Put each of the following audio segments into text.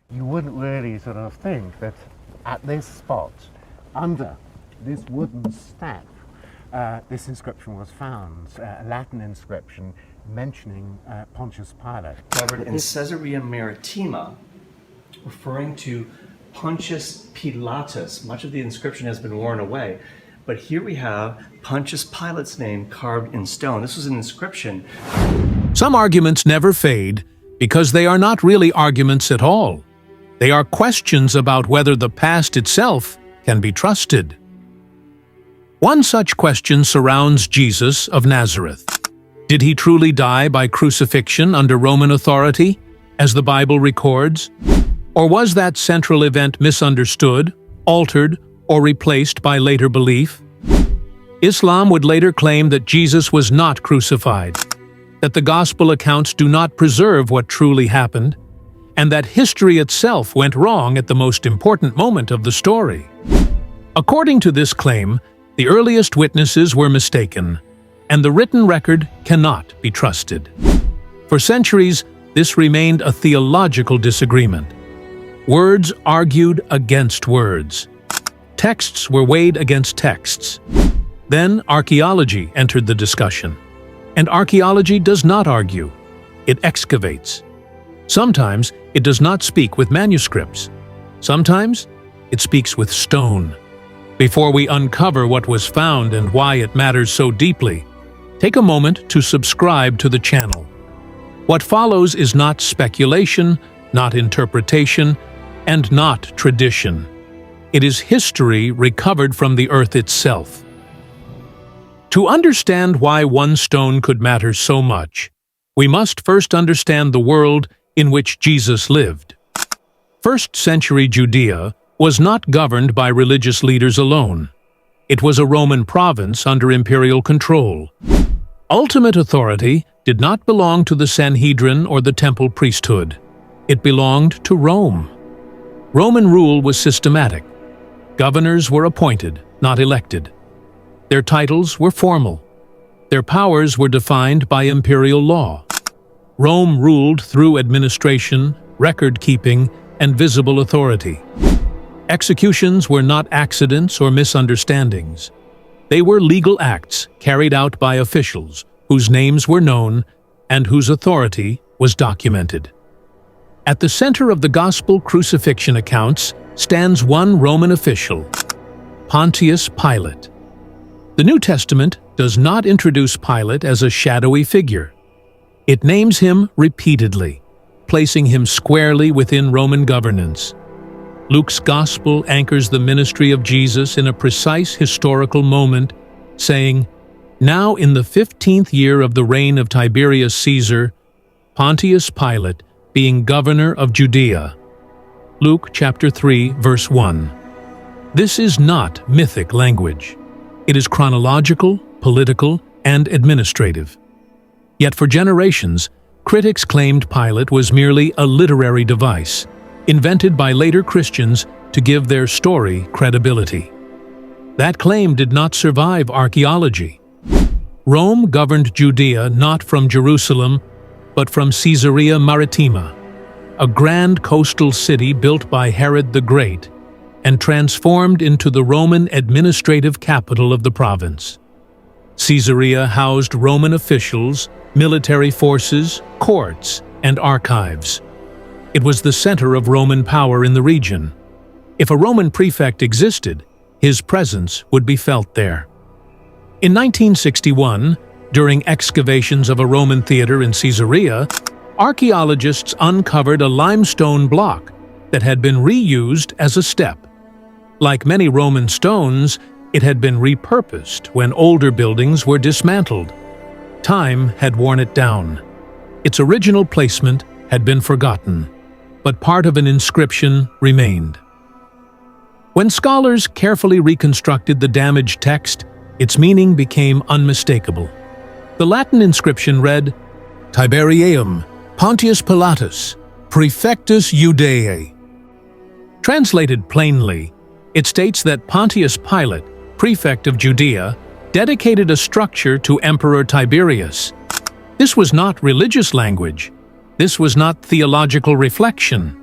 You wouldn't really sort of think that at this spot, under this wooden step, this inscription was found, a Latin inscription mentioning Pontius Pilate. Covered in Caesarea Maritima, referring to Pontius Pilatus. Much of the inscription has been worn away, but here we have Pontius Pilate's name carved in stone. This was an inscription. Some arguments never fade because they are not really arguments at all. They are questions about whether the past itself can be trusted. One such question surrounds Jesus of Nazareth. Did he truly die by crucifixion under Roman authority, as the Bible records? Or was that central event misunderstood, altered, or replaced by later belief? Islam would later claim that Jesus was not crucified, that the Gospel accounts do not preserve what truly happened, and that history itself went wrong at the most important moment of the story. According to this claim, the earliest witnesses were mistaken, and the written record cannot be trusted. For centuries, this remained a theological disagreement. Words argued against words. Texts were weighed against texts. Then archaeology entered the discussion. And archaeology does not argue. It excavates. Sometimes it does not speak with manuscripts. Sometimes it speaks with stone. Before we uncover what was found and why it matters so deeply, take a moment to subscribe to the channel. What follows is not speculation, not interpretation, and not tradition. It is history recovered from the earth itself. To understand why one stone could matter so much, we must first understand the world in which Jesus lived. First-century Judea was not governed by religious leaders alone. It was a Roman province under imperial control. Ultimate authority did not belong to the Sanhedrin or the temple priesthood. It belonged to Rome. Roman rule was systematic. Governors were appointed, not elected. Their titles were formal. Their powers were defined by imperial law. Rome ruled through administration, record-keeping, and visible authority. Executions were not accidents or misunderstandings. They were legal acts carried out by officials whose names were known and whose authority was documented. At the center of the Gospel crucifixion accounts stands one Roman official, Pontius Pilate. The New Testament does not introduce Pilate as a shadowy figure. It names him repeatedly, placing him squarely within Roman governance. Luke's Gospel anchors the ministry of Jesus in a precise historical moment, saying, "Now in the 15th year of the reign of Tiberius Caesar, Pontius Pilate, being governor of Judea." Luke chapter 3, verse 1. This is not mythic language. It is chronological, political, and administrative. Yet for generations, critics claimed Pilate was merely a literary device, invented by later Christians to give their story credibility. That claim did not survive archaeology. Rome governed Judea not from Jerusalem, but from Caesarea Maritima, a grand coastal city built by Herod the Great and transformed into the Roman administrative capital of the province. Caesarea housed Roman officials, military forces, courts, and archives. It was the center of Roman power in the region. If a Roman prefect existed, his presence would be felt there. In 1961, during excavations of a Roman theater in Caesarea, archaeologists uncovered a limestone block that had been reused as a step. Like many Roman stones, it had been repurposed when older buildings were dismantled. Time had worn it down. Its original placement had been forgotten, but part of an inscription remained. When scholars carefully reconstructed the damaged text, its meaning became unmistakable. The Latin inscription read, Tiberium Pontius Pilatus, Prefectus Judaeae. Translated plainly, it states that Pontius Pilate, prefect of Judea, dedicated a structure to Emperor Tiberius. This was not religious language. This was not theological reflection.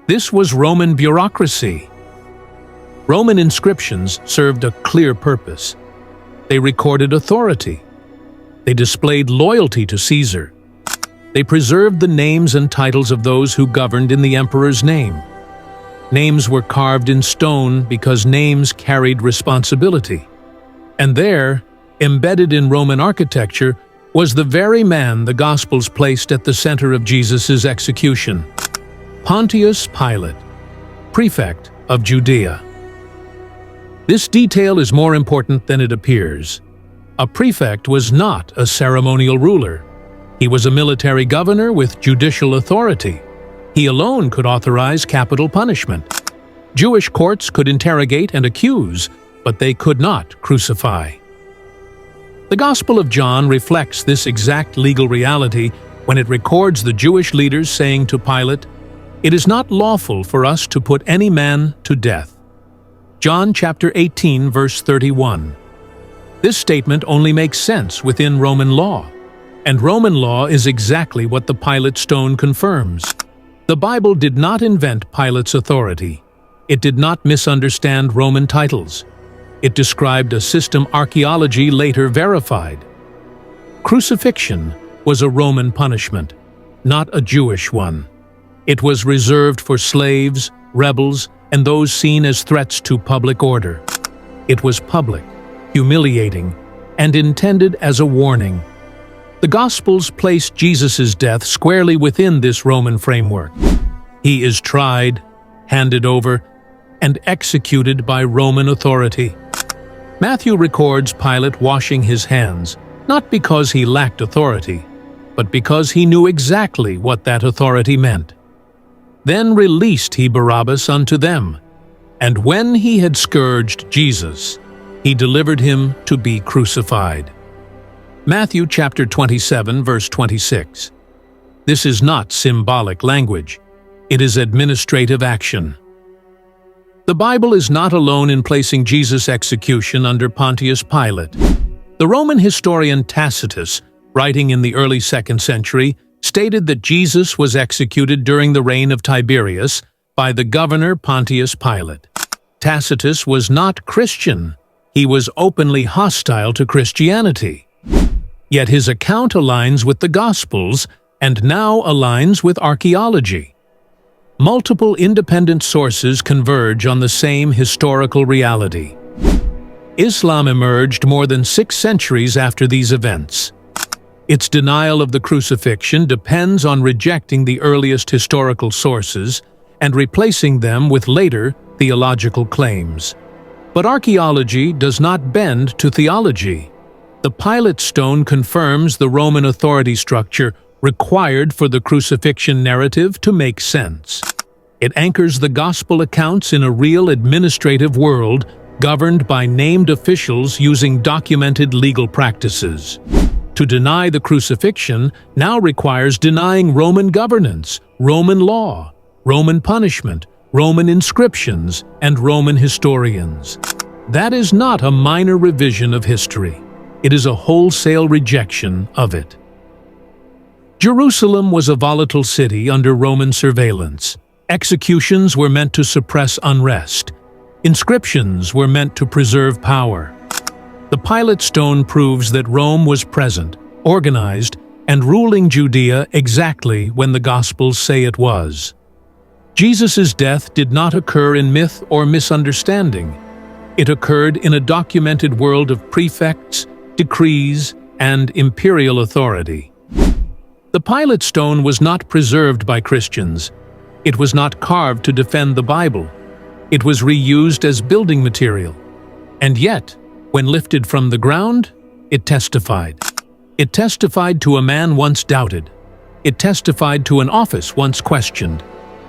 This was Roman bureaucracy. Roman inscriptions served a clear purpose. They recorded authority. They displayed loyalty to Caesar. They preserved the names and titles of those who governed in the emperor's name. Names were carved in stone because names carried responsibility. And there, embedded in Roman architecture, was the very man the Gospels placed at the center of Jesus' execution: Pontius Pilate, prefect of Judea. This detail is more important than it appears. A prefect was not a ceremonial ruler. He was a military governor with judicial authority. He alone could authorize capital punishment. Jewish courts could interrogate and accuse, but they could not crucify. The Gospel of John reflects this exact legal reality when it records the Jewish leaders saying to Pilate, "It is not lawful for us to put any man to death." John chapter 18, verse 31. This statement only makes sense within Roman law, and Roman law is exactly what the Pilate stone confirms. The Bible did not invent Pilate's authority. It did not misunderstand Roman titles. It described a system archaeology later verified. Crucifixion was a Roman punishment, not a Jewish one. It was reserved for slaves, rebels, and those seen as threats to public order. It was public, humiliating, and intended as a warning. The Gospels place Jesus' death squarely within this Roman framework. He is tried, handed over, and executed by Roman authority. Matthew records Pilate washing his hands, not because he lacked authority, but because he knew exactly what that authority meant. Then released he Barabbas unto them, and when he had scourged Jesus, he delivered him to be crucified. Matthew chapter 27, verse 26. This is not symbolic language. It is administrative action. The Bible is not alone in placing Jesus' execution under Pontius Pilate. The Roman historian Tacitus, writing in the early 2nd century, stated that Jesus was executed during the reign of Tiberius by the governor Pontius Pilate. Tacitus was not Christian. He was openly hostile to Christianity. Yet his account aligns with the Gospels and now aligns with archaeology. Multiple independent sources converge on the same historical reality. Islam emerged more than 6 centuries after these events. Its denial of the crucifixion depends on rejecting the earliest historical sources and replacing them with later theological claims. But archaeology does not bend to theology. The Pilate stone confirms the Roman authority structure required for the crucifixion narrative to make sense. It anchors the gospel accounts in a real administrative world governed by named officials using documented legal practices. To deny the crucifixion now requires denying Roman governance, Roman law, Roman punishment, Roman inscriptions, and Roman historians. That is not a minor revision of history. It is a wholesale rejection of it. Jerusalem was a volatile city under Roman surveillance. Executions were meant to suppress unrest. Inscriptions were meant to preserve power. The Pilate stone proves that Rome was present, organized, and ruling Judea exactly when the Gospels say it was. Jesus' death did not occur in myth or misunderstanding. It occurred in a documented world of prefects, decrees, and imperial authority. The Pilate stone was not preserved by Christians. It was not carved to defend the Bible. It was reused as building material. And yet, when lifted from the ground, it testified. It testified to a man once doubted. It testified to an office once questioned.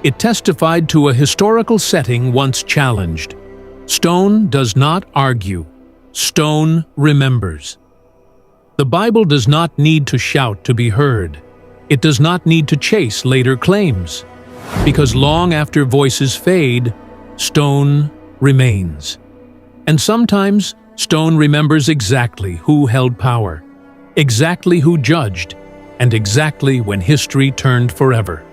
It testified to a historical setting once challenged. Stone does not argue. Stone remembers. The Bible does not need to shout to be heard. It does not need to chase later claims. Because long after voices fade, stone remains. And sometimes, stone remembers exactly who held power, exactly who judged, and exactly when history turned forever.